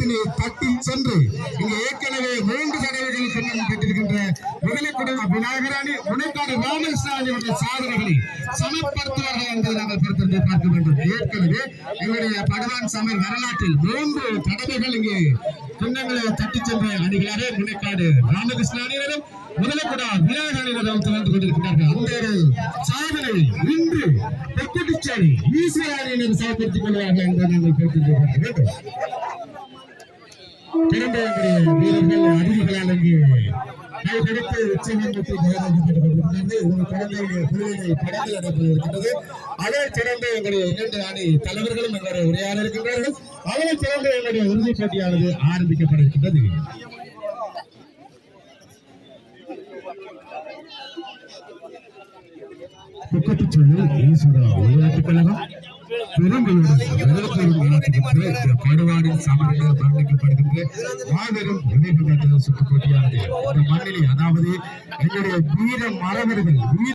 உயரத்திலே தட்டி சென்று இங்கு ஏற்கனவே 3 தடவைகள் கிண்ணம் பெற்றிருக்கின்ற முதலைக்குடி விநாயகராணி முனைக்காடு ராமகிருஷ்ணாவுடைய சாதனைகளை சமப்படுத்துவார்கள் என்பதை நாங்கள் பொறுத்திருந்து பார்க்க வேண்டும். ஏற்கனவே எங்களுடைய படுவான் சமையல் வரலாற்றில் 3 தடவைகள் இங்கே கிண்ணங்களை தட்டி சென்ற அணிகளாக முனைக்காடு ராமகிருஷ்ண அணியினரும் முதலைக்குடா விநாயகர் அணியினரும் தொடர்ந்து கொண்டிருக்கிறார்கள். அந்த சாதனை இன்று பொக்குட்டிச்சாடி ஈஸ்வர அணியினர் செயல்படுத்திக் கொள்வார்கள் என்பதை நாங்கள் பொறுத்திருந்து பார்க்க வேண்டும். வீரர்கள் அதிதிகளால் இங்கே கைகொடுத்து உச்சநீதிமன்றத்தை தயாராக்கப்பட்டுக் கொண்டிருக்கிறார்கள். இந்த குழந்தைகளுடைய குழுவினை படங்கள் நடைபெறுகின்றது. அதைத் தொடர்ந்து எங்களுடைய 2 அணி தலைவர்களும் எங்களுடைய உரையாட இருக்கின்றார்கள். அதைத் தொடர்ந்து எங்களுடைய இறுதிப் போட்டியானது ஆரம்பிக்கப்பட இருக்கின்றது. விளையாட்டுக் கழகம் படுவாரின் சமரில் வர்ணிக்கப்படுகின்ற மாபெரும் சுற்றுப் போட்டியானது இந்த மண்ணிலே, அதாவது எங்களுடைய வீர மரபர்கள்